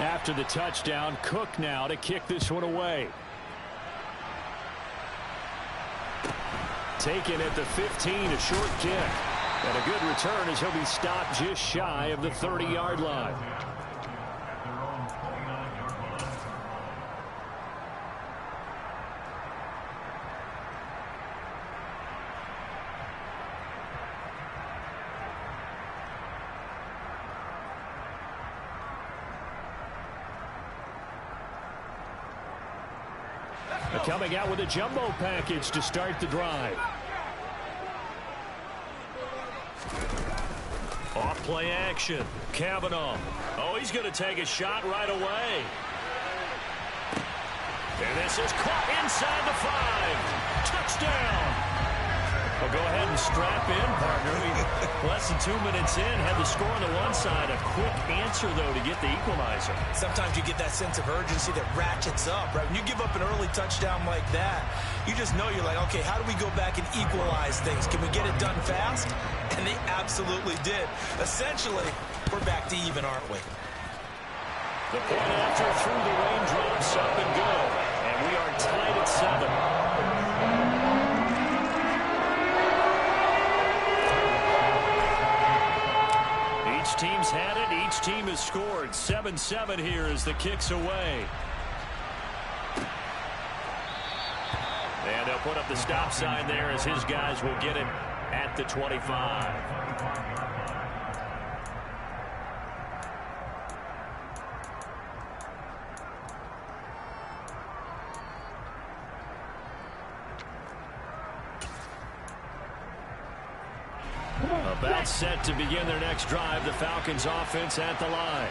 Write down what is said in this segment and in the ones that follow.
After the touchdown, Cook now to kick this one away. Taken at the 15, a short kick. And a good return as he'll be stopped just shy of the 30-yard line. Coming out with a jumbo package to start the drive. Off play action. Kavanaugh. Oh, he's going to take a shot right away. And this is caught inside the 5. Touchdown. Well, go ahead and strap in, partner. Less than 2 minutes in, had the score on the one side. A quick answer, though, to get the equalizer. Sometimes you get that sense of urgency that ratchets up, right? When you give up an early touchdown like that, you just know you're like, okay, how do we go back and equalize things? Can we get it done fast? And they absolutely did. Essentially, we're back to even, aren't we? The point after through the raindrops, up and good. And we are tied at 7. Each team's had it. Each team has scored. 7-7 here as the kick's away. And they'll put up the stop sign there as his guys will get it at the 25. About set to begin their next drive. The Falcons offense at the line.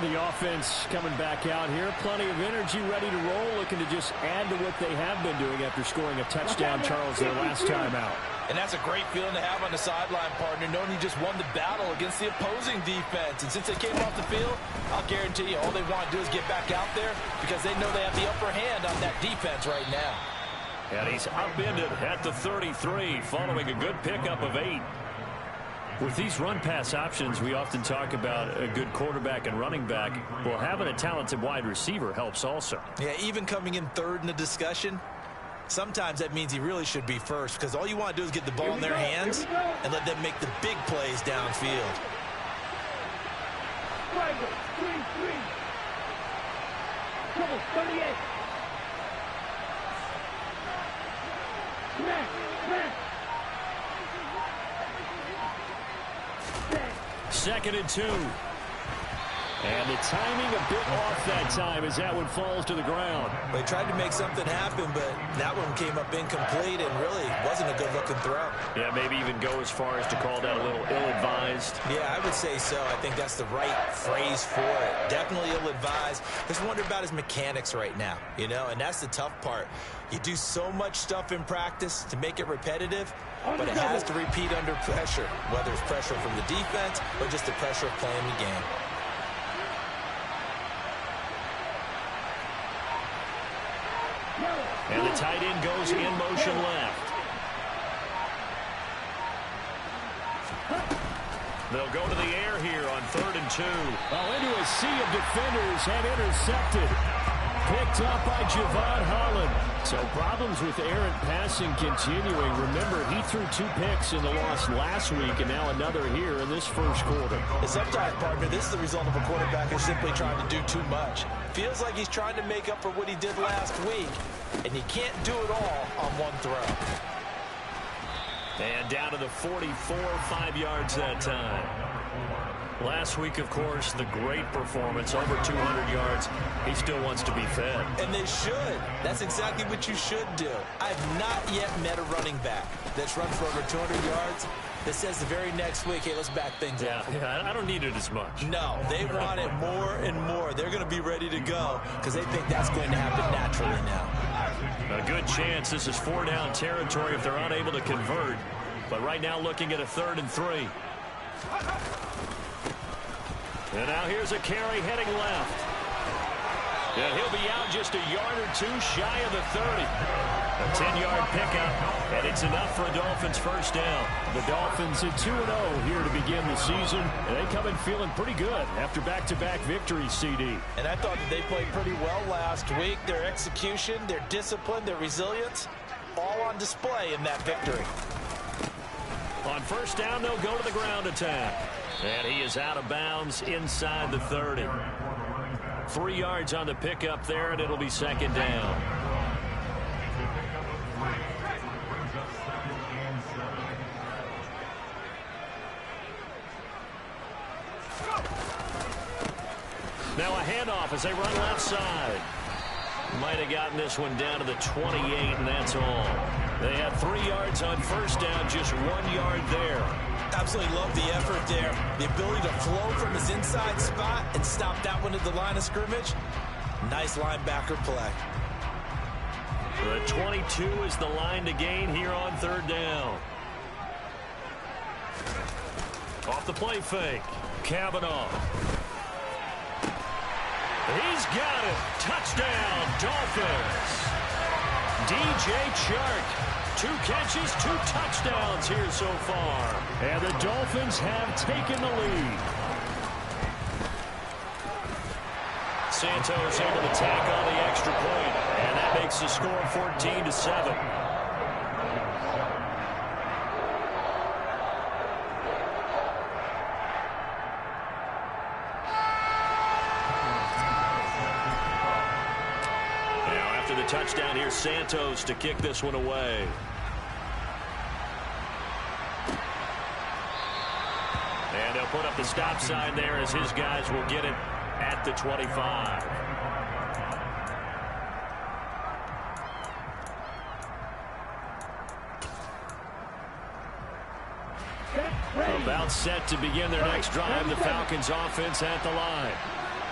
The offense coming back out here. Plenty of energy, ready to roll, looking to just add to what they have been doing after scoring a touchdown, Charles, their last time out. And that's a great feeling to have on the sideline, partner, knowing you just won the battle against the opposing defense. And since they came off the field, I'll guarantee you all they want to do is get back out there because they know they have the upper hand on that defense right now. And he's upended at the 33 following a good pickup of 8. With these run-pass options, we often talk about a good quarterback and running back. Well, having a talented wide receiver helps also. Yeah, even coming in third in the discussion, sometimes that means he really should be first because all you want to do is get the ball in their hands and let them make the big plays downfield. Trouble, 38. Smash, smash. 2nd and 2. And the timing a bit off that time as that one falls to the ground. They tried to make something happen, but that one came up incomplete and really wasn't a good-looking throw. Yeah, maybe even go as far as to call that a little ill-advised. Yeah, I would say so. I think that's the right phrase for it. Definitely ill-advised. Just wonder about his mechanics right now, you know, and that's the tough part. You do so much stuff in practice to make it repetitive, but it has to repeat under pressure, whether it's pressure from the defense or just the pressure of playing the game. And the tight end goes in motion left. They'll go to the air here on 3rd and 2. Well, into a sea of defenders and intercepted. Picked up by Javon Holland. So problems with errant passing continuing. Remember, he threw 2 picks in the loss last week and now another here in this first quarter. And sometimes, partner, this is the result of a quarterback who's simply trying to do too much. Feels like he's trying to make up for what he did last week, and you can't do it all on one throw. And down to the 44, 5 yards that time. Last week, of course, the great performance, over 200 yards. He still wants to be fed. And they should. That's exactly what you should do. I've not yet met a running back that's run for over 200 yards that says the very next week, hey, let's back things up. Yeah, I don't need it as much. No, they want it more and more. They're going to be ready to go because they think that's going to happen naturally now. A good chance this is 4-down territory if they're unable to convert. But right now looking at a 3rd and 3. And now here's a carry heading left. And he'll be out just a yard or two shy of the 30. A 10-yard pickup, and it's enough for a Dolphins first down. The Dolphins at 2-0 here to begin the season, and they come in feeling pretty good after back-to-back victories, CD. And I thought that they played pretty well last week. Their execution, their discipline, their resilience, all on display in that victory. On first down, they'll go to the ground attack. And he is out of bounds inside the 30. 3 yards on the pickup there, and it'll be second down. Now a handoff as they run left side. Might have gotten this one down to the 28, and that's all. They had 3 yards on first down, just 1 yard there. Absolutely love the effort there. The ability to flow from his inside spot and stop that one at the line of scrimmage. Nice linebacker play. The 22 is the line to gain here on third down. Off the play fake. Kavanaugh. He's got it. Touchdown, Dolphins. DJ Chark. 2 catches, 2 touchdowns here so far. And the Dolphins have taken the lead. Santos able to tack on the extra point, and that makes the score 14-7. Touchdown here, Santos to kick this one away. And they'll put up the stop sign there as his guys will get it at the 25. About set to begin their next drive, the Falcons offense at the line.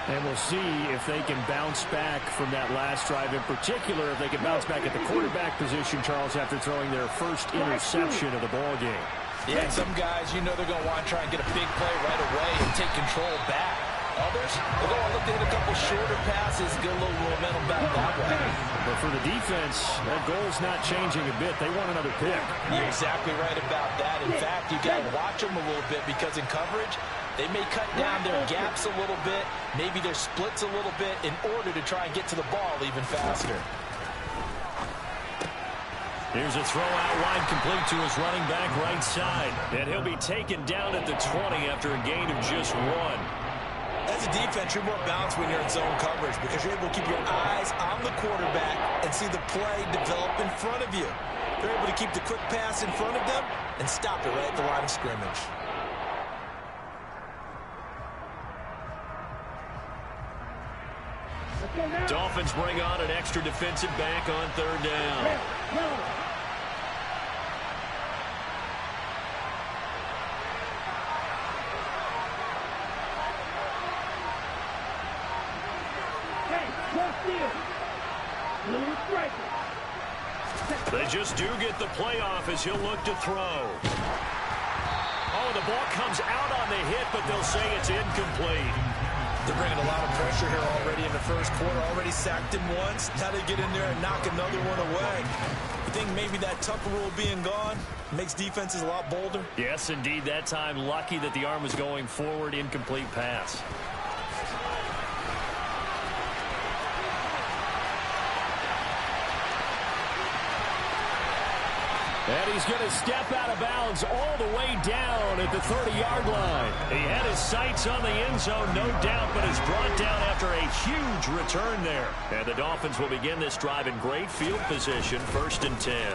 And we'll see if they can bounce back from that last drive. In particular, if they can bounce back at the quarterback position, Charles, after throwing their first interception of the ball game. Yeah, and some guys, you know they're going to want to try and get a big play right away and take control back. Others, they're going to look to hit a couple shorter passes, get a little momentum back that way. But for the defense, that goal's not changing a bit. They want another pick. You're exactly right about that. In fact, you got to watch them a little bit because in coverage, they may cut down their gaps a little bit, maybe their splits a little bit in order to try and get to the ball even faster. Here's a throw out wide, complete to his running back right side. And he'll be taken down at the 20 after a gain of just 1. As a defense, you're more balanced when you're in zone coverage because you're able to keep your eyes on the quarterback and see the play develop in front of you. You're able to keep the quick pass in front of them and stop it right at the line of scrimmage. Dolphins bring on an extra defensive back on third down. They just do get the playoff as he'll look to throw. Oh, the ball comes out on the hit, but they'll say it's incomplete. They're bringing a lot of pressure here already in the first quarter. Already sacked him once. How to get in there and knock another one away. You think maybe that Tucker rule being gone makes defenses a lot bolder? Yes, indeed. That time, lucky that the arm was going forward. Incomplete pass. And he's going to step out of bounds all the way down at the 30-yard line. He had his sights on the end zone, no doubt, but is brought down after a huge return there. And the Dolphins will begin this drive in great field position, 1st and 10.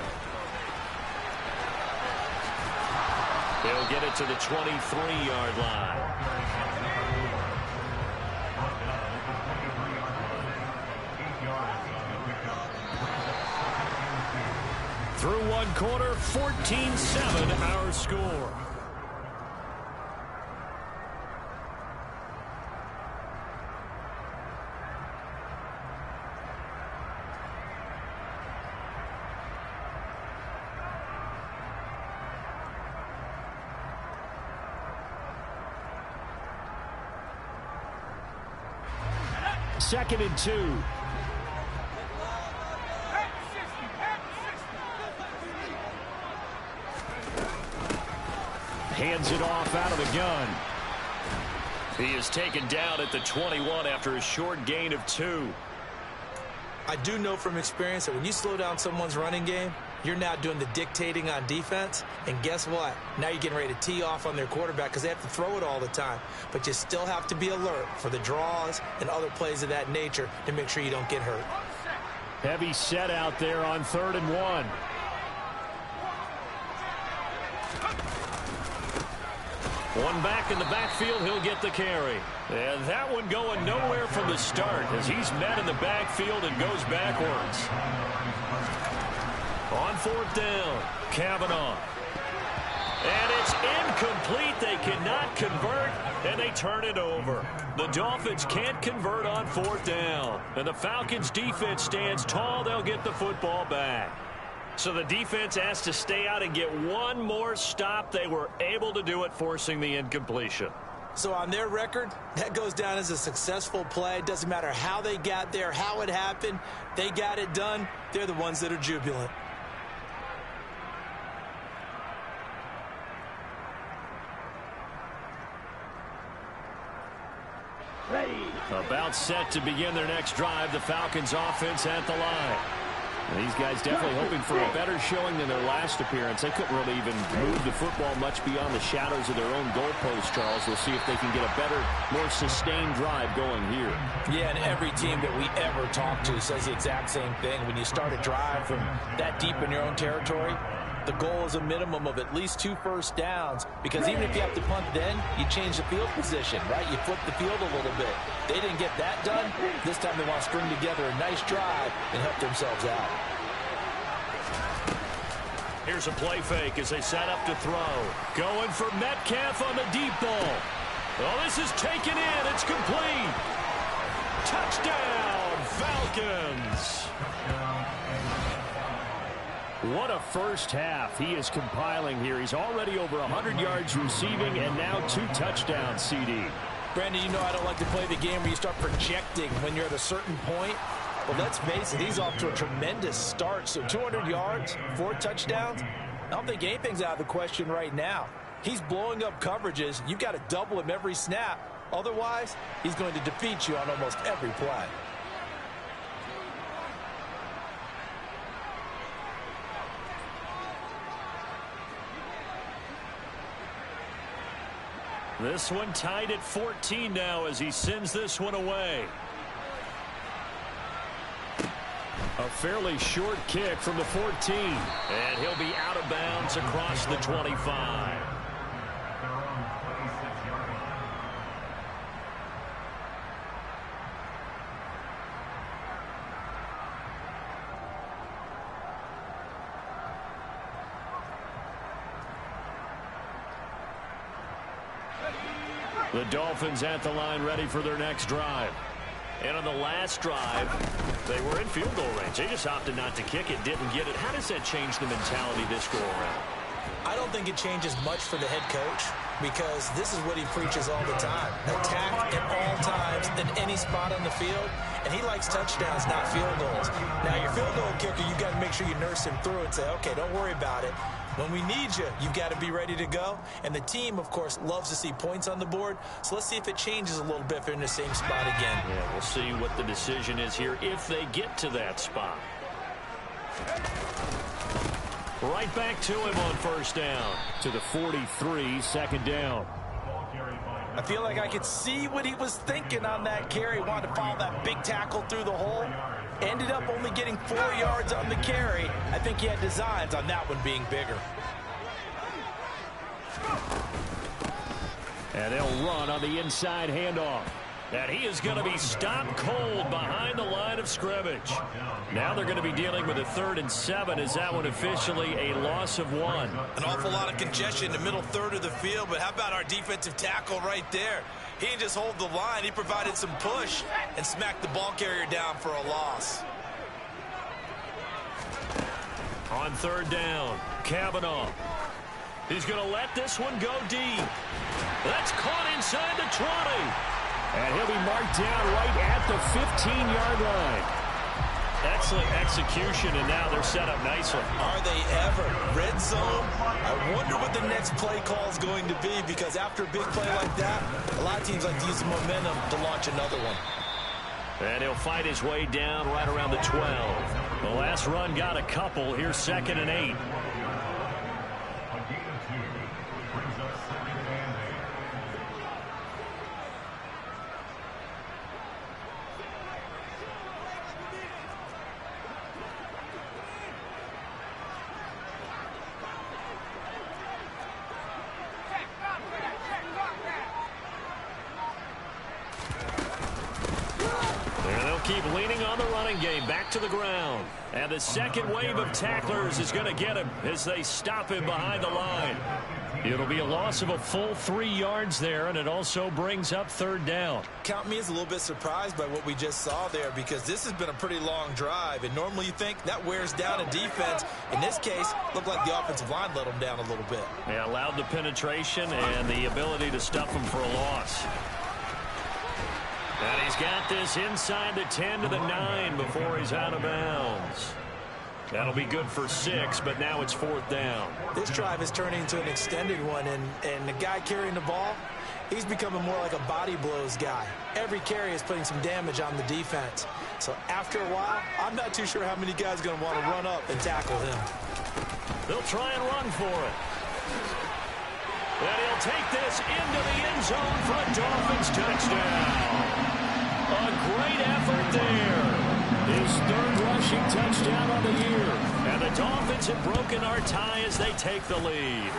They'll get it to the 23-yard line. Through one quarter, 14-7 our score. 2nd and 2. Hands it off out of the gun. He is taken down at the 21 after a short gain of 2. I do know from experience that when you slow down someone's running game, you're now doing the dictating on defense. And guess what? Now you're getting ready to tee off on their quarterback because they have to throw it all the time. But you still have to be alert for the draws and other plays of that nature to make sure you don't get hurt. Heavy set out there on 3rd and 1. One back in the backfield, he'll get the carry. And that one going nowhere from the start as he's met in the backfield and goes backwards. On 4th down, Kavanaugh. And it's incomplete. They cannot convert, and they turn it over. The Dolphins can't convert on 4th down. And the Falcons' defense stands tall. They'll get the football back. So the defense has to stay out and get one more stop. They were able to do it, forcing the incompletion. So on their record, that goes down as a successful play. It doesn't matter how they got there, how it happened. They got it done. They're the ones that are jubilant. Ready. About set to begin their next drive. The Falcons offense at the line. These guys definitely hoping for a better showing than their last appearance. They couldn't really even move the football much beyond the shadows of their own goalpost, Charles. We'll see if they can get a better, more sustained drive going here. Yeah, and every team that we ever talk to says the exact same thing. When you start a drive from that deep in your own territory, the goal is a minimum of at least 2 first downs, because even if you have to punt then, you change the field position, right? You flip the field a little bit. They didn't get that done. This time they want to string together a nice drive and help themselves out. Here's a play fake as they set up to throw. Going for Metcalf on the deep ball. Oh, this is taken in. It's complete. Touchdown, Falcons. What a first half he is compiling here. He's already over 100 yards receiving and now 2 touchdowns, CD. Brandon, you know I don't like to play the game where you start projecting when you're at a certain point. But let's face it, he's off to a tremendous start. So 200 yards, 4 touchdowns. I don't think anything's out of the question right now. He's blowing up coverages. You've got to double him every snap. Otherwise, he's going to defeat you on almost every play. This one tied at 14 now as he sends this one away. A fairly short kick from the 14. And he'll be out of bounds across the 25. The Dolphins at the line, ready for their next drive. And on the last drive, they were in field goal range. They just opted not to kick it, didn't get it. How does that change the mentality this go around? I don't think it changes much for the head coach, because this is what he preaches all the time. Attack at all times in any spot on the field, and he likes touchdowns, not field goals. Now, your field goal kicker, you've got to make sure you nurse him through and say, okay, don't worry about it. When we need you, you've got to be ready to go. And the team, of course, loves to see points on the board. So let's see if it changes a little bit if they're in the same spot again. Yeah, we'll see what the decision is here if they get to that spot. Right back to him on first down. To the 43, second down. I feel like I could see what he was thinking on that carry. Wanted to follow that big tackle through the hole. Ended up only getting 4 yards on the carry. I think he had designs on that one being bigger. And they'll run on the inside handoff. And he is going to be stopped cold behind the line of scrimmage. Now they're going to be dealing with a 3rd and 7 as that one officially a loss of 1. An awful lot of congestion in the middle third of the field, but how about our defensive tackle right there? He didn't just hold the line, he provided some push and smacked the ball carrier down for a loss. On 3rd down, Kavanaugh. He's going to let this one go deep. That's caught inside the 20. And he'll be marked down right at the 15-yard line. Excellent execution, and now they're set up nicely. Are they ever? Red zone? I wonder what the next play call is going to be, because after a big play like that, a lot of teams like to use the momentum to launch another one. And he'll fight his way down right around the 12. The last run got a couple. Here's 2nd and 8. Keep leaning on the running game. Back to the ground. And the second wave of tacklers is going to get him as they stop him behind the line. It'll be a loss of a full 3 yards there, and it also brings up 3rd down. Count me as a little bit surprised by what we just saw there, because this has been a pretty long drive, and normally you think that wears down a defense. In this case, looked like the offensive line let them down a little bit. Yeah, allowed the penetration and the ability to stuff them for a loss. And he's got this inside the 10 to the 9 before he's out of bounds. That'll be good for 6, but now it's 4th down. This drive is turning into an extended one, and the guy carrying the ball, he's becoming more like a body blows guy. Every carry is putting some damage on the defense. So after a while, I'm not too sure how many guys are going to want to run up and tackle him. They'll try and run for it. And he'll take this into the end zone for a Dolphins touchdown. A great effort there. His 3rd rushing touchdown on the year. And the Dolphins have broken our tie as they take the lead.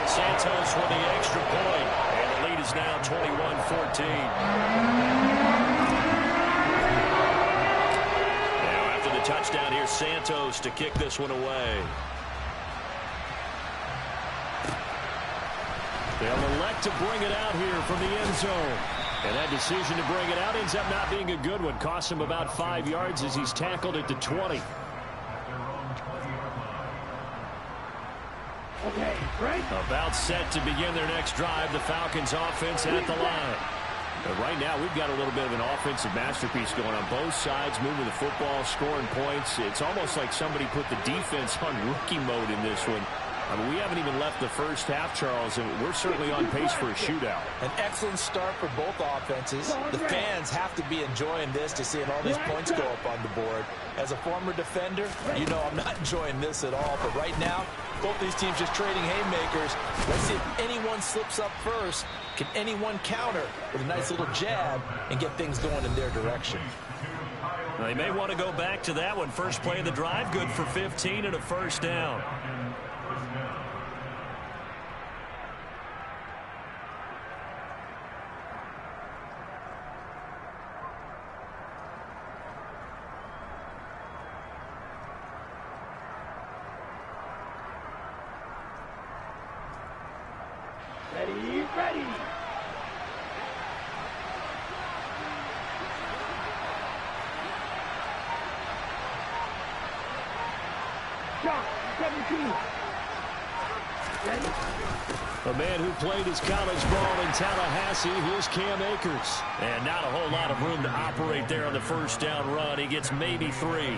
Santos with the extra point. And the lead is now 21-14. Now after the touchdown, here's Santos to kick this one away. They'll elect to bring it out here from the end zone. And that decision to bring it out ends up not being a good one. Costs him about 5 yards as he's tackled at the 20. Okay, right. About set to begin their next drive. The Falcons offense at the line. But right now we've got a little bit of an offensive masterpiece going on both sides, moving the football, scoring points. It's almost like somebody put the defense on rookie mode in this one. I mean, we haven't even left the first half, Charles, and we're certainly on pace for a shootout. An excellent start for both offenses. The fans have to be enjoying this to seeing all these points go up on the board. As a former defender, you know I'm not enjoying this at all. But right now, both these teams just trading haymakers. Let's see if anyone slips up first. Can anyone counter with a nice little jab and get things going in their direction? Well, they may want to go back to that one. First play of the drive, good for 15 and a 1st down. Ready. Shot, 17. Ready. A man who played his college ball in Tallahassee, here's Cam Akers. And not a whole lot of room to operate there on the 1st down run. He gets maybe 3.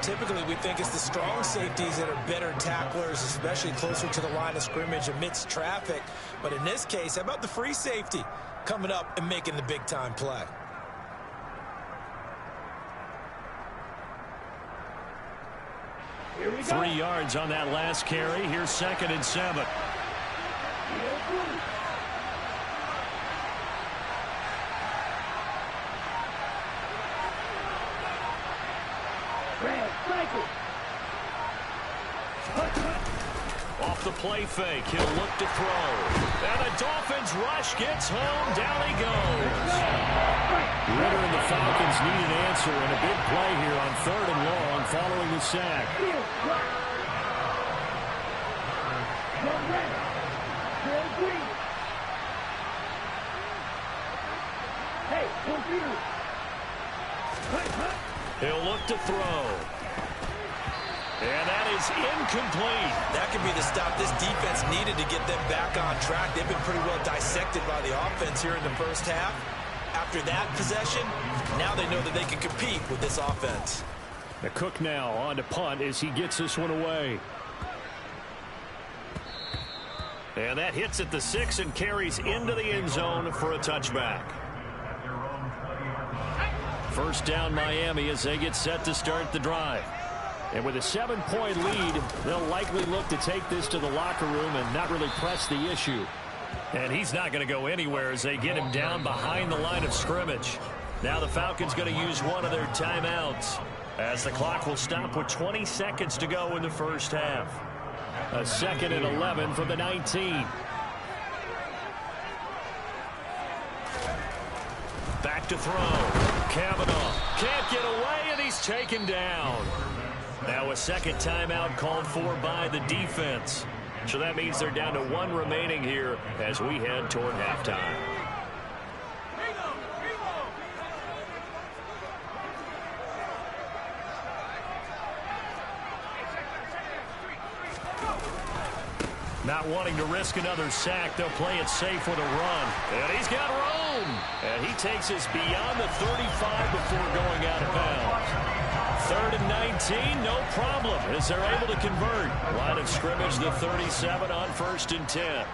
Typically, we think it's the strong safeties that are better tacklers, especially closer to the line of scrimmage amidst traffic. But in this case, how about the free safety coming up and making the big-time play? Here we go. 3 yards on that last carry. Here's 2nd and 7. Off the play fake, he'll look to throw. And the Dolphins rush gets home, down he goes. Ritter and the Falcons need an answer, and a big play here on 3rd and long following the sack. He'll look to throw. And that is incomplete. That could be the stop this defense needed to get them back on track. They've been pretty well dissected by the offense here in the first half. After that possession, now they know that they can compete with this offense. The Cook now on to punt as he gets this one away. And that hits at the 6 and carries into the end zone for a touchback. First down Miami as they get set to start the drive. And with a 7-point lead, they'll likely look to take this to the locker room and not really press the issue. And he's not going to go anywhere as they get him down behind the line of scrimmage. Now the Falcons going to use one of their timeouts as the clock will stop with 20 seconds to go in the first half. A 2nd and 11 from the 19. Back to throw. Kavanaugh can't get away, and he's taken down. Now a second timeout called for by the defense. So that means they're down to 1 remaining here as we head toward halftime. Not wanting to risk another sack, they'll play it safe with a run. And he's got room. And he takes us beyond the 35 before going out of bounds. 3rd and 19, no problem, as they're able to convert. Line of scrimmage, the 37 on 1st and 10.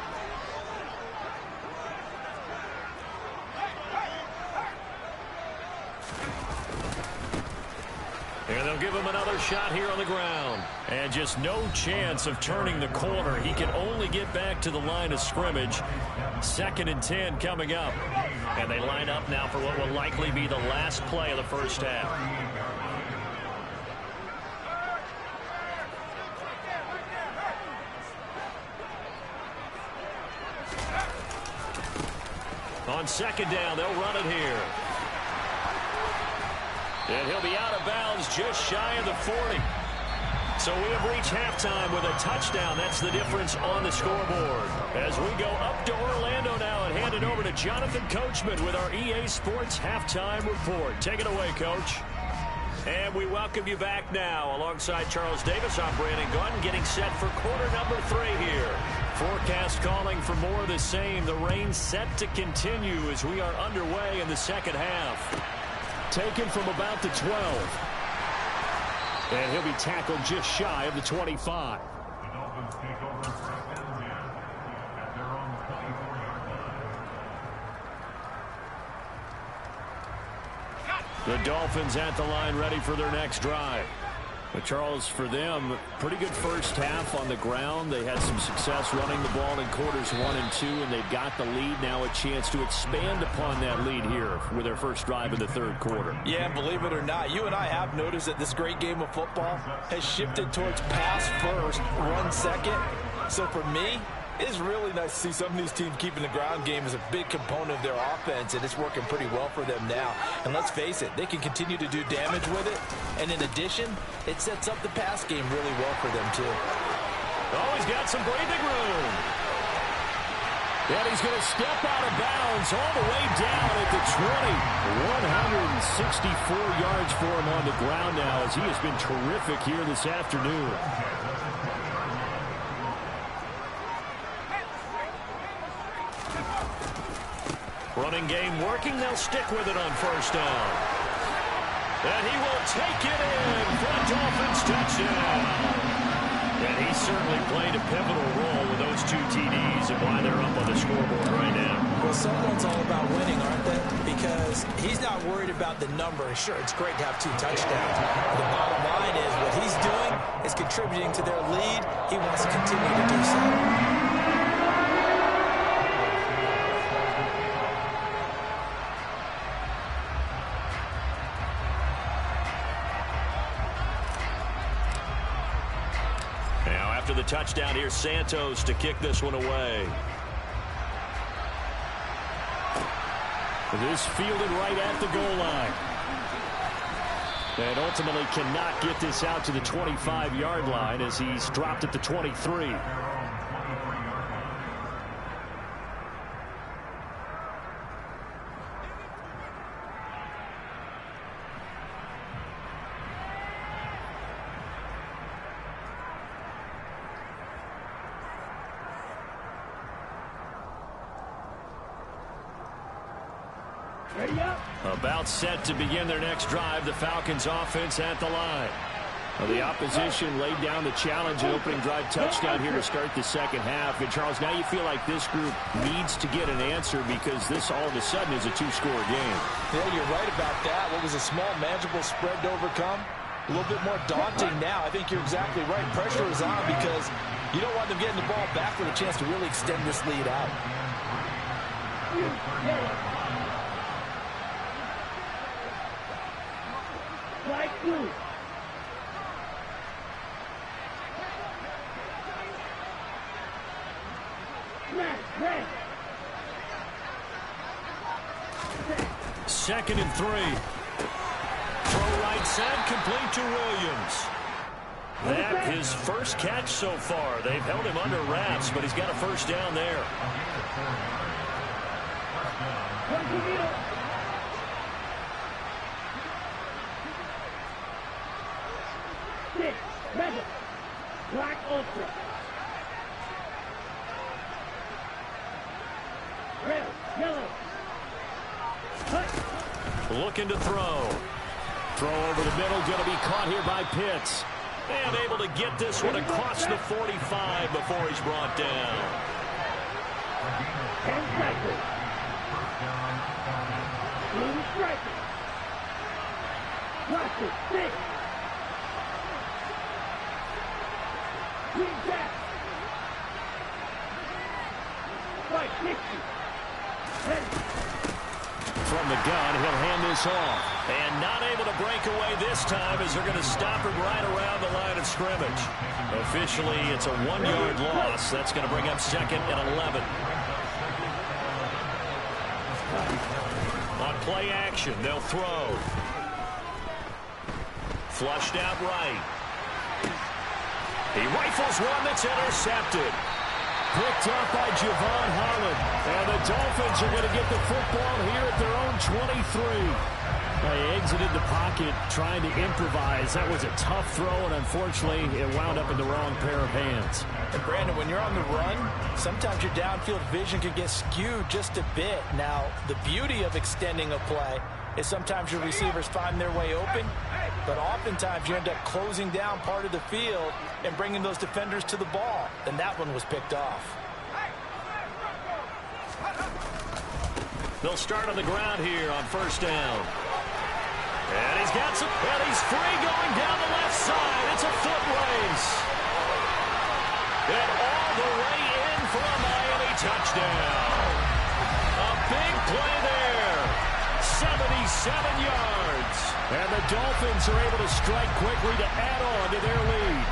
And they'll give him another shot here on the ground. And just no chance of turning the corner. He can only get back to the line of scrimmage. 2nd and 10 coming up. And they line up now for what will likely be the last play of the first half. On 2nd down, they'll run it here. And he'll be out of bounds just shy of the 40. So we have reached halftime with a touchdown. That's the difference on the scoreboard. As we go up to Orlando now and hand it over to Jonathan Coachman with our EA Sports Halftime Report. Take it away, Coach. And we welcome you back now. Alongside Charles Davis, I'm Brandon Gordon, getting set for quarter number 3 here. Forecast calling for more of the same. The rain set to continue as we are underway in the second half. Taken from about the 12. And he'll be tackled just shy of the 25. The Dolphins at the line ready for their next drive. But Charles, for them, pretty good first half on the ground. They had some success running the ball in quarters 1 and 2, and they've got the lead. Now a chance to expand upon that lead here with their first drive in the 3rd quarter. Yeah, believe it or not, you and I have noticed that this great game of football has shifted towards pass first, run second. So for me, it's really nice to see some of these teams keeping the ground game as a big component of their offense, and it's working pretty well for them now. And let's face it, they can continue to do damage with it. And in addition, it sets up the pass game really well for them, too. Oh, he's got some breathing room. And he's going to step out of bounds all the way down at the 20. 164 yards for him on the ground now as he has been terrific here this afternoon. Running game working. They'll stick with it on 1st down. And he will take it in for a Dolphins touchdown. And he certainly played a pivotal role with those 2 TDs and why they're up on the scoreboard right now. Well, someone's all about winning, aren't they? Because he's not worried about the number. Sure, it's great to have 2 touchdowns. The bottom line is what he's doing is contributing to their lead. He wants to continue to do so. After the touchdown, here's Santos to kick this one away. This fielded right at the goal line. And ultimately cannot get this out to the 25-yard line as he's dropped at the 23. Ready up. About set to begin their next drive, the Falcons offense at the line. Well, the opposition laid down the challenge and opening drive touchdown here to start the second half. And, Charles, now you feel like this group needs to get an answer because this all of a sudden is a two-score game. Yeah, you're right about that. What was a small, manageable spread to overcome? A little bit more daunting now. I think you're exactly right. Pressure is on because you don't want them getting the ball back with a chance to really extend this lead out. Flag blue. Red. Second and 3. Throw right side, complete to Williams. That his first catch so far. They've held him under wraps, but he's got a first down there. Black Ultra. Red, yellow. Looking to throw. Throw over the middle, going to be caught here by Pitts. And able to get this one across the 45 before he's brought down. And striker. Blue striker. Watch it, 6. Green back. Right, 60. From the gun, he'll hand this off. And not able to break away this time as they're going to stop him right around the line of scrimmage. Officially, it's a 1-yard loss. That's going to bring up second and 11. On play action, they'll throw. Flushed out right. He rifles one that's intercepted. Picked up by Javon Holland. And the Dolphins are going to get the football here at their own 23. They exited the pocket trying to improvise. That was a tough throw, and unfortunately, it wound up in the wrong pair of hands. And Brandon, when you're on the run, sometimes your downfield vision can get skewed just a bit. Now, the beauty of extending a play is sometimes your receivers find their way open, but oftentimes you end up closing down part of the field and bringing those defenders to the ball. And that one was picked off. They'll start on the ground here on first down. And he's got some, and he's free going down the left side. It's a foot race. And all the way in for a Miami touchdown. A big play there. 77 yards. And the Dolphins are able to strike quickly to add on to their lead.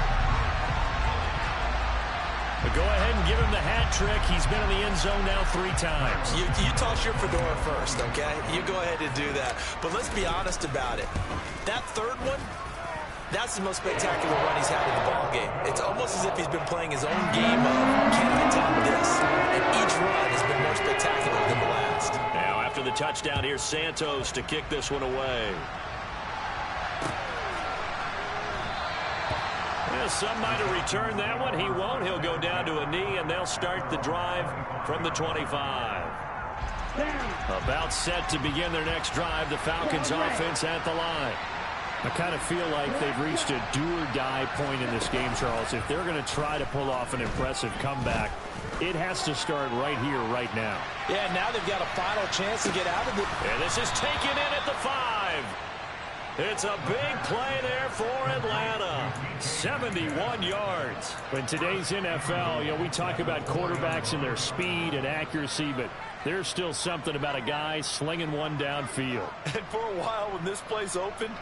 But go ahead and give him the hat trick. He's been in the end zone now 3 times. You toss your fedora first, okay? You go ahead and do that. But let's be honest about it. That third one, that's the most spectacular run he's had in the ballgame. It's almost as if he's been playing his own game of, can I top this? And each run has been more spectacular than the last. Now after the touchdown, here's Santos to kick this one away. Some might have returned that one. He won't. He'll go down to a knee, and they'll start the drive from the 25. About set to begin their next drive, the Falcons offense at the line. I kind of feel like they've reached a do-or-die point in this game, Charles. If they're going to try to pull off an impressive comeback, it has to start right here, right now. Yeah, now they've got a final chance to get out of it. And this is taken in at the 5. It's a big play there for Atlanta. 71 yards. In today's NFL, we talk about quarterbacks and their speed and accuracy, but there's still something about a guy slinging one downfield. And for a while when this place opened,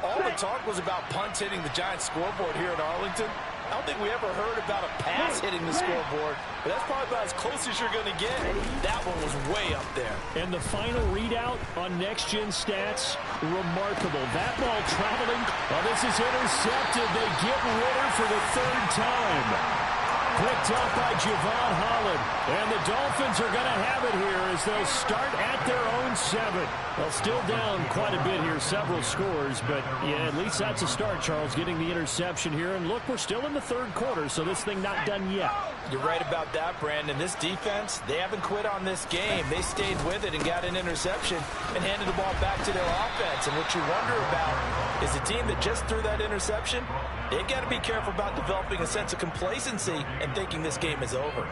all the talk was about punts hitting the Giants scoreboard here in Arlington. I don't think we ever heard about a pass hitting the scoreboard, but that's probably about as close as you're going to get. That one was way up there. And the final readout on next-gen stats, remarkable. That ball traveling. Oh, this is intercepted. They get Ritter for the 3rd time. Picked up by Javon Holland. And the Dolphins are going to have it here as they'll start at their own 7. They'll still down quite a bit here, several scores. But, yeah, at least that's a start, Charles, getting the interception here. And, look, we're still in the third quarter, so this thing not done yet. You're right about that, Brandon. This defense, they haven't quit on this game. They stayed with it and got an interception and handed the ball back to their offense. And what you wonder about is a team that just threw that interception, they've got to be careful about developing a sense of complacency and thinking this game is over.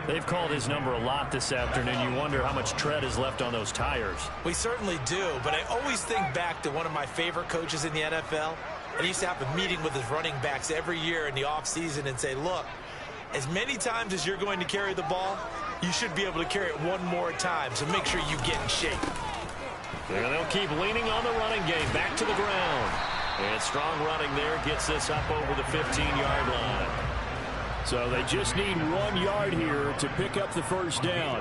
They've called his number a lot this afternoon. You wonder how much tread is left on those tires. We certainly do, but I always think back to one of my favorite coaches in the NFL. And he used to have a meeting with his running backs every year in the offseason and say, look, as many times as you're going to carry the ball, you should be able to carry it one more time, so make sure you get in shape. And they'll keep leaning on the running game, back to the ground. And strong running there gets this up over the 15-yard line. So they just need 1 yard here to pick up the first down.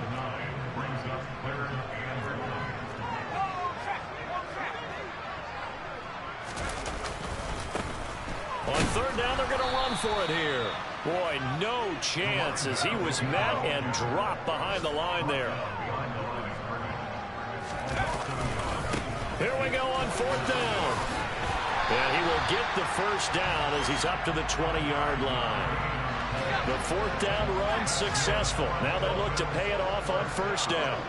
On third down, they're going to run for it here. Boy, no chance as he was met and dropped behind the line there. Here we go on fourth down. And he will get the first down as he's up to the 20-yard line. The fourth down run successful. Now they look to pay it off on first down.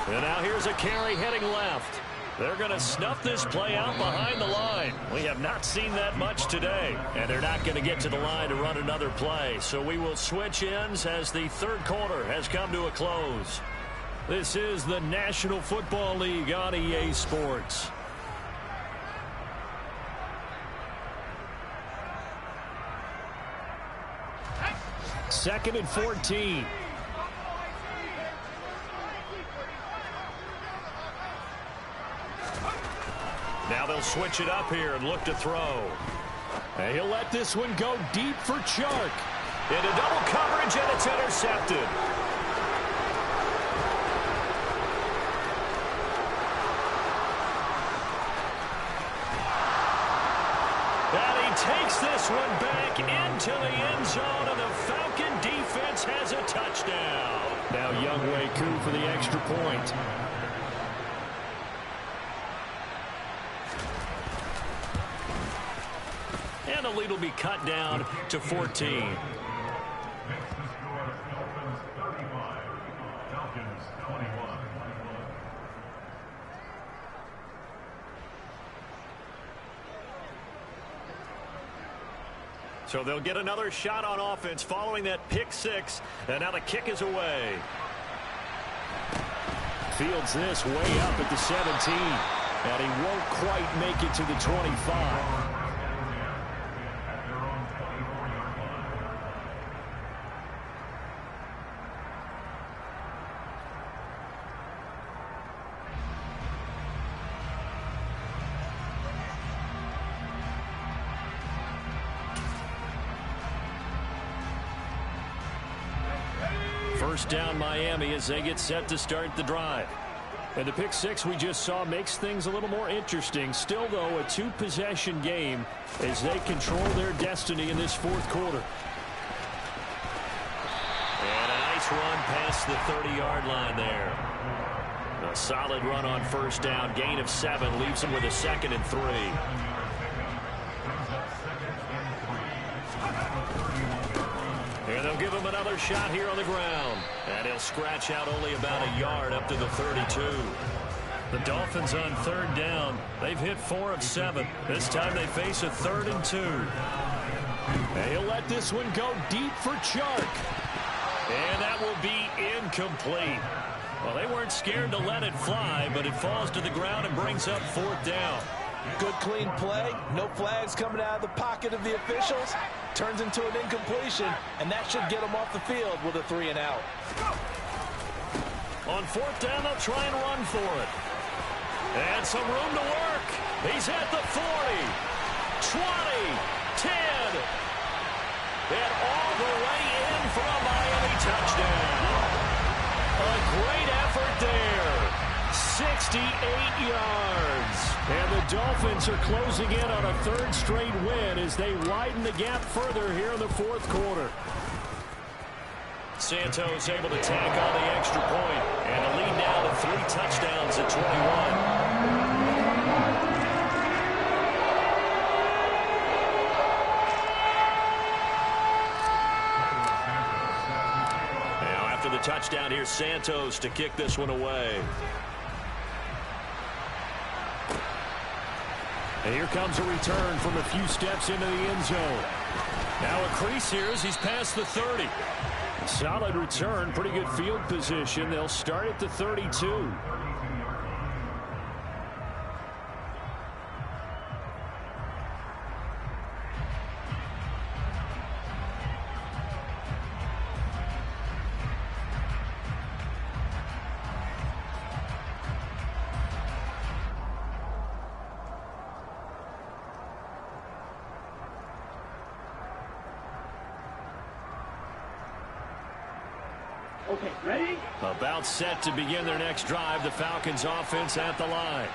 And now here's a carry heading left. They're going to snuff this play out behind the line. We have not seen that much today. And they're not going to get to the line to run another play. So we will switch ends as the third quarter has come to a close. This is the National Football League on EA Sports. Second and 14. Now they'll switch it up here and look to throw. And he'll let this one go deep for Chark. Into double coverage, and it's intercepted. And he takes this one back into the end zone, and the Falcon defense has a touchdown. Now Younghoe Koo for the extra point. And the lead will be cut down to 14. So they'll get another shot on offense following that pick six. And now the kick is away. Fields this way up at the 17. And he won't quite make it to the 25. First down Miami as they get set to start the drive. And the pick six we just saw makes things a little more interesting. Still, though, a two-possession game as they control their destiny in this fourth quarter. And a nice run past the 30-yard line there. A solid run on first down. Gain of 7 leaves them with a second and 3. And they'll give him another shot here on the ground. And he'll scratch out only about a yard up to the 32. The Dolphins on third down. They've hit 4 of 7. This time they face a 3rd and 2. And he'll let this one go deep for Chark. And that will be incomplete. Well, they weren't scared to let it fly, but it falls to the ground and brings up 4th down. Good, clean play. No flags coming out of the pocket of the officials. Turns into an incompletion, and that should get them off the field with a 3 and out. On 4th down, they'll try and run for it. And some room to work. He's at the 40, 20, 10, and all the way in for a Miami touchdown. A great effort there. 68 yards. And the Dolphins are closing in on a third straight win as they widen the gap further here in the fourth quarter. Santos able to tack on the extra point, and a lead now to 3 touchdowns at 21. The touchdown here, Santos to kick this one away. And here comes a return from a few steps into the end zone. Now a crease here as he's past the 30. Solid return, pretty good field position. They'll start at the 32. Okay, ready? About set to begin their next drive. The Falcons offense at the line.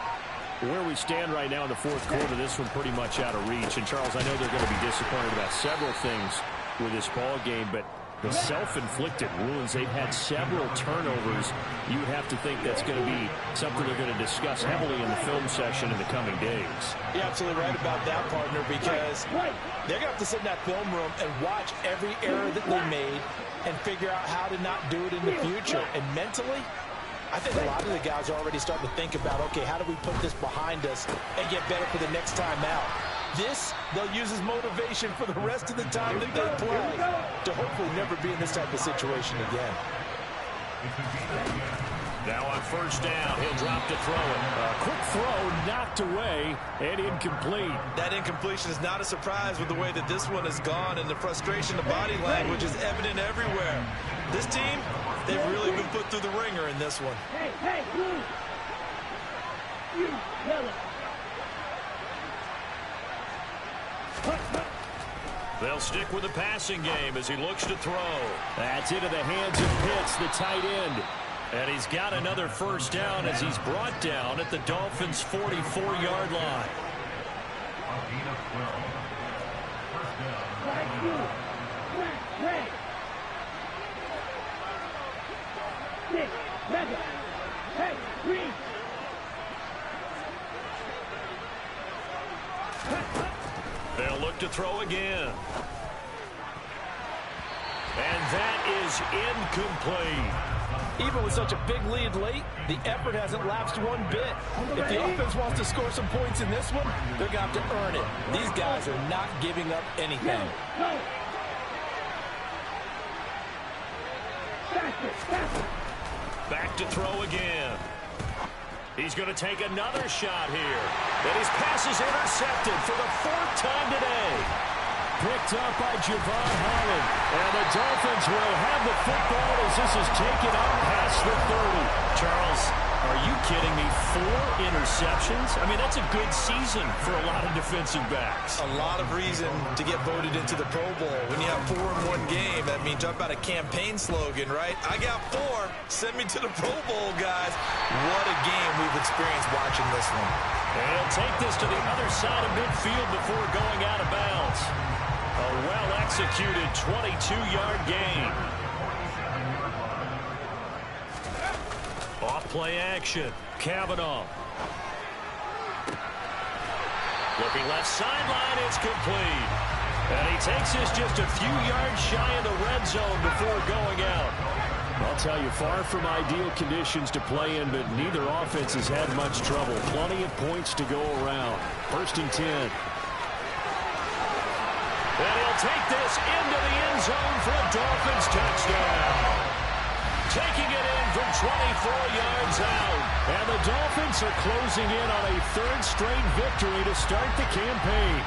Where we stand right now in the fourth quarter, this one pretty much out of reach. And, Charles, I know they're going to be disappointed about several things with this ball game, but the self-inflicted wounds, they've had several turnovers. You would have to think that's going to be something they're going to discuss heavily in the film session in the coming days. You're absolutely right about that, partner, because they're going to have to sit in that film room and watch every error that they made and figure out how to not do it in the future. And mentally, I think a lot of the guys are already starting to think about, okay, how do we put this behind us and get better for the next time out? This, they'll use as motivation for the rest of the time that they play to hopefully never be in this type of situation again. Now on first down, he'll drop to throw it. A quick throw knocked away and incomplete. That incompletion is not a surprise with the way that this one has gone, and the frustration, the body language is evident everywhere. This team, they've really been put through the ringer in this one. Hey, Blue! You yellow! They'll stick with the passing game as he looks to throw. That's into the hands of Pitts, the tight end. And he's got another first down as he's brought down at the Dolphins' 44-yard line. They'll look to throw again. And that is incomplete. Even with such a big lead late, the effort hasn't lapsed one bit. If the offense wants to score some points in this one, they're going to have to earn it. These guys are not giving up anything. Back to throw again. He's going to take another shot here. And his pass is intercepted for the 4th time today. Picked up by Javon Holland. And the Dolphins will have the football as this is taken up past the 30. Charles, are you kidding me? 4 interceptions? I mean, that's a good season for a lot of defensive backs. A lot of reason to get voted into the Pro Bowl. When you have 4 in one game, that means talk about a campaign slogan, right? I got 4. Send me to the Pro Bowl, guys. What a game we've experienced watching this one. And he'll take this to the other side of midfield before going out of bounds. A well-executed 22-yard gain. Off-play action. Kavanaugh. Looking left sideline, it's complete. And he takes this just a few yards shy of the red zone before going out. I'll tell you, far from ideal conditions to play in, but neither offense has had much trouble. Plenty of points to go around. 1st and 10. And he'll take this into the end zone for a Dolphins touchdown. Taking it in from 24 yards out. And the Dolphins are closing in on a 3rd straight victory to start the campaign.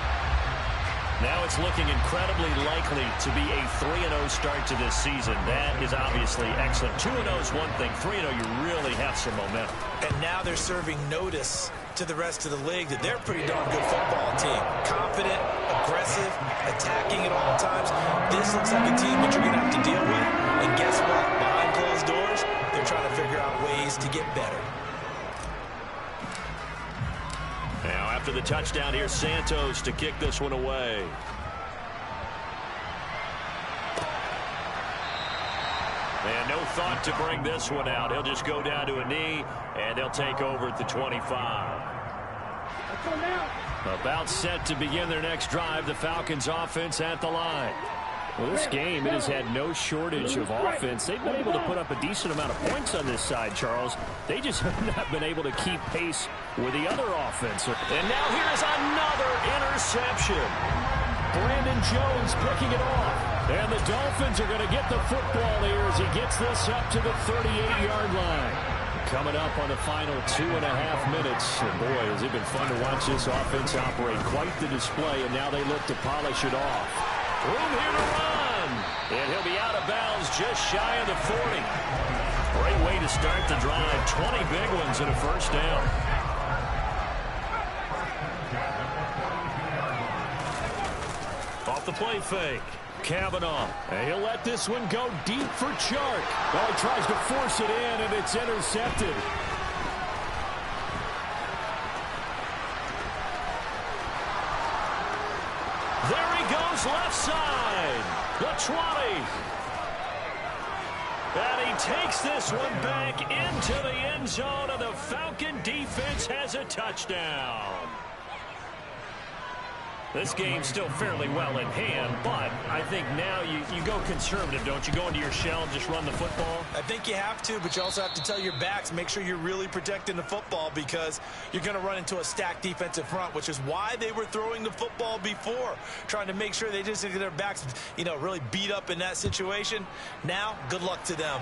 Now it's looking incredibly likely to be a 3-0 start to this season. That is obviously excellent. 2-0 is one thing. 3-0, you really have some momentum. And now they're serving notice to the rest of the league that they're a pretty darn good football team. Confident, aggressive, attacking at all times. This looks like a team that you're going to have to deal with. And guess what? Behind closed doors, they're trying to figure out ways to get better. after the touchdown. Here's Santos to kick this one away. And no thought to bring this one out. He'll just go down to a knee, and they'll take over at the 25. About set to begin their next drive. The Falcons offense at the line. Well, this game, it has had no shortage of offense. They've been able to put up a decent amount of points on this side, Charles. They just have not been able to keep pace with the other offense. And now here's another interception. Brandon Jones picking it off. And the Dolphins are going to get the football here as he gets this up to the 38-yard line. Coming up on the final 2.5 minutes. And boy, has it been fun to watch this offense operate. Quite the display, and now they look to polish it off. Room here to run. And he'll be out of bounds just shy of the 40. Great way to start the drive. 20 big ones and a first down. Off the play fake. Kavanaugh. And he'll let this one go deep for Chark. Well, he tries to force it in, and it's intercepted. There he goes, left side. The 20. And he takes this one back into the end zone, and the Falcon defense has a touchdown. This game's still fairly well in hand, but I think now you go conservative, don't you? Go into your shell and just run the football? I think you have to, but you also have to tell your backs, make sure you're really protecting the football because you're going to run into a stacked defensive front, which is why they were throwing the football before, trying to make sure they just get their backs, really beat up in that situation. Now, good luck to them.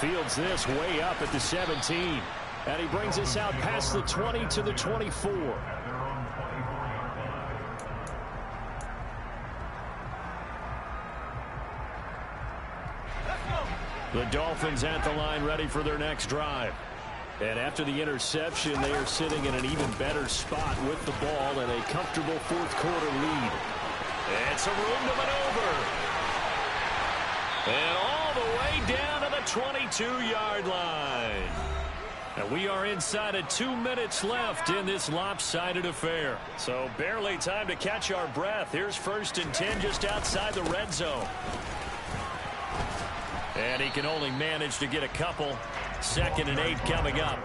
Fields this way up at the 17. And he brings us out past the 20 to the 24. The Dolphins at the line ready for their next drive. And after the interception, they are sitting in an even better spot with the ball and a comfortable fourth quarter lead. It's a room to maneuver. And all the way down to the 22-yard line. And we are inside of 2 minutes left in this lopsided affair. So barely time to catch our breath. Here's 1st and 10 just outside the red zone. And he can only manage to get a couple. 2nd and 8 coming up.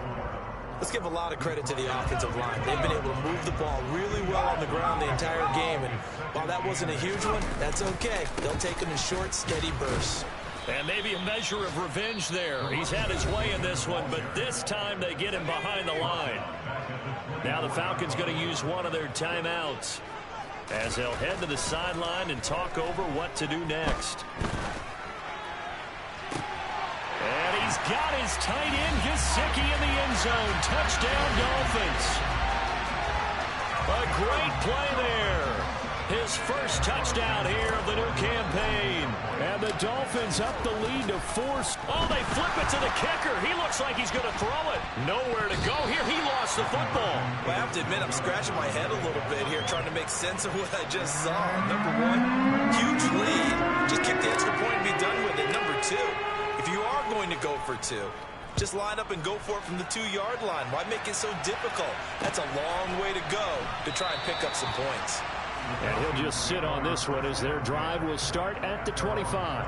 Let's give a lot of credit to the offensive line. They've been able to move the ball really well on the ground the entire game. And while that wasn't a huge one, that's okay. They'll take them in short, steady bursts. And maybe a measure of revenge there. He's had his way in this one, but this time they get him behind the line. Now the Falcons going to use one of their timeouts as they'll head to the sideline and talk over what to do next. And he's got his tight end, Gesicki, in the end zone. Touchdown, Dolphins. A great play there. His first touchdown here of the new campaign. And the Dolphins up the lead to force. Oh, they flip it to the kicker. He looks like he's going to throw it. Nowhere to go here. He lost the football. Well, I have to admit, I'm scratching my head a little bit here trying to make sense of what I just saw. Number one, huge lead. Just kick the extra point and be done with it. Number two, if you are going to go for two, just line up and go for it from the 2-yard line. Why make it so difficult? That's a long way to go to try and pick up some points. And he'll just sit on this one as their drive will start at the 25.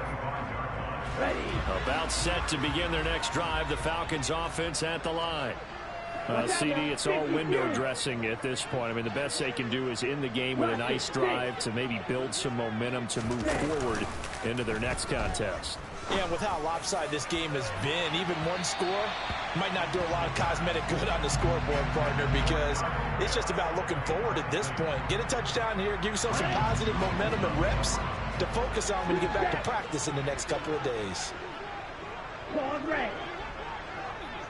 Ready. About set to begin their next drive. The Falcons offense at the line. CD, it's all window dressing at this point. I mean, the best they can do is in the game with a nice drive to maybe build some momentum to move forward into their next contest. Yeah, with how lopsided this game has been, even one score might not do a lot of cosmetic good on the scoreboard, partner, because it's just about looking forward at this point. Get a touchdown here, give yourself some positive momentum and reps to focus on when you get back to practice in the next couple of days. Ball red.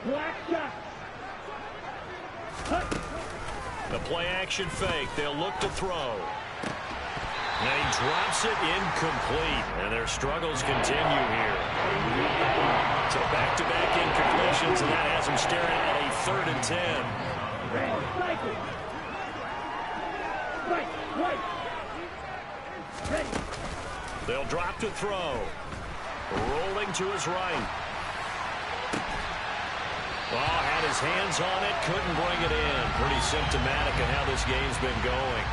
Black shot. The play action fake. They'll look to throw. And he drops it incomplete. And their struggles continue here. So back-to-back incompletions, and that has them staring at a 3rd and 10. Ready. They'll drop to throw. Rolling to his right. Oh, had his hands on it, couldn't bring it in. Pretty symptomatic of how this game's been going.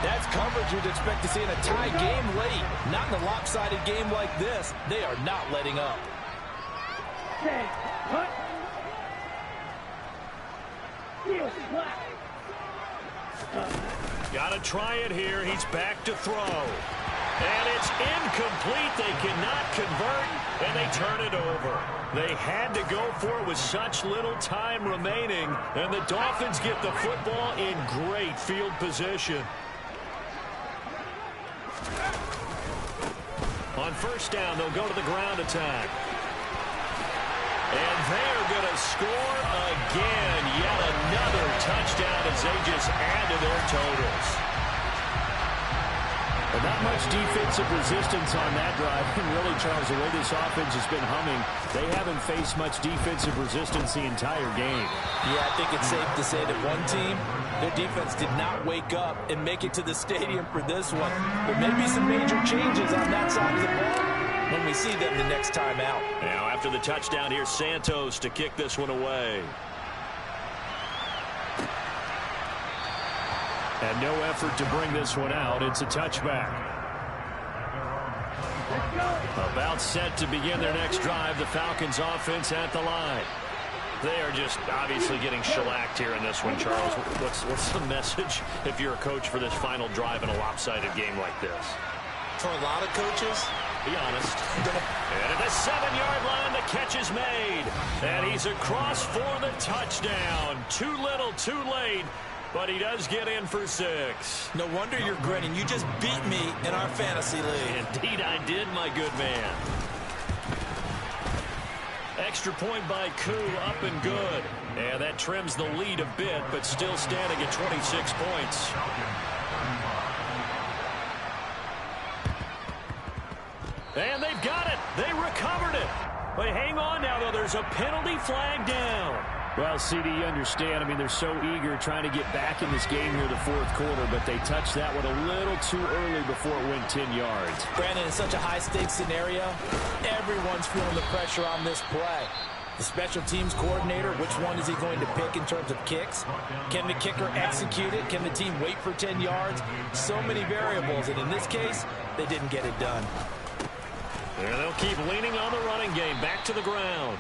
That's coverage you'd expect to see in a tie game late. Not in a lopsided game like this. They are not letting up. Set. Cut. Heel slap. Got to try it here. He's back to throw. And it's incomplete. They cannot convert, and they turn it over. They had to go for it with such little time remaining, and the Dolphins get the football in great field position. On first down, they'll go to the ground attack. And they're going to score again. Yet another touchdown as they just add to their totals. But not much defensive resistance on that drive. And really, Charles, the way this offense has been humming, they haven't faced much defensive resistance the entire game. Yeah, I think it's safe to say that one team, their defense did not wake up and make it to the stadium for this one. There may be some major changes on that side of the ball when we see them the next time out. Now, after the touchdown, here's Santos to kick this one away. And no effort to bring this one out. It's a touchback. About set to begin their next drive. The Falcons offense at the line. They are just obviously getting shellacked here in this one, Charles. What's the message if you're a coach for this final drive in a lopsided game like this? For a lot of coaches, be honest. And at the 7-yard line, the catch is made. And he's across for the touchdown. Too little, too late. But he does get in for 6. No wonder you're grinning. You just beat me in our fantasy league. Indeed I did, my good man. Extra point by Koo, up and good. And that trims the lead a bit, but still standing at 26 points. And they've got it. They recovered it. But hang on now, though. There's a penalty flag down. Well, CD, you understand. I mean, they're so eager trying to get back in this game here the fourth quarter, but they touched that one a little too early before it went 10 yards. Brandon, in such a high-stakes scenario, everyone's feeling the pressure on this play. The special teams coordinator, which one is he going to pick in terms of kicks? Can the kicker execute it? Can the team wait for 10 yards? So many variables, and in this case, they didn't get it done. And they'll keep leaning on the running game. Back to the ground.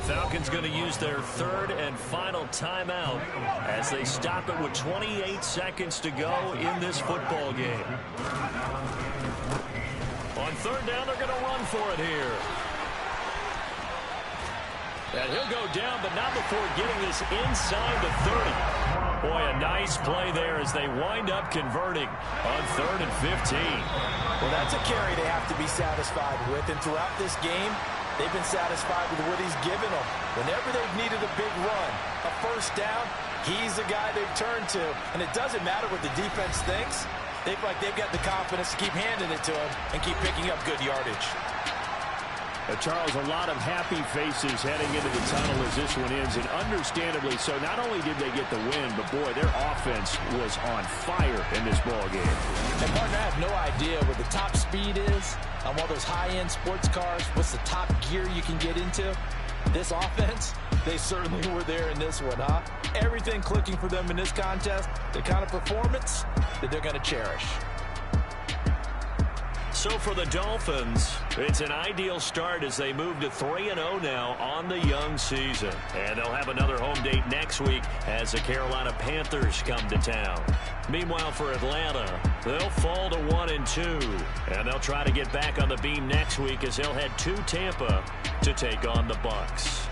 Falcons going to use their third and final timeout as they stop it with 28 seconds to go in this football game. On third down, they're going to run for it here. And he'll go down, but not before getting this inside the 30. Boy, a nice play there as they wind up converting on 3rd and 15. Well, that's a carry they have to be satisfied with. And throughout this game, they've been satisfied with what he's given them. Whenever they've needed a big run, a first down, he's the guy they've turned to. And it doesn't matter what the defense thinks. They feel like they've got the confidence to keep handing it to him and keep picking up good yardage. Charles, a lot of happy faces heading into the tunnel as this one ends, and understandably so. Not only did they get the win, but, boy, their offense was on fire in this ball game. And, partner, I have no idea what the top speed is on one of those high-end sports cars. What's the top gear you can get into? This offense, they certainly were there in this one, huh? Everything clicking for them in this contest, the kind of performance that they're going to cherish. So for the Dolphins, it's an ideal start as they move to 3-0 now on the young season. And they'll have another home date next week as the Carolina Panthers come to town. Meanwhile, for Atlanta, they'll fall to 1-2. And they'll try to get back on the beam next week as they'll head to Tampa to take on the Bucs.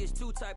it's two type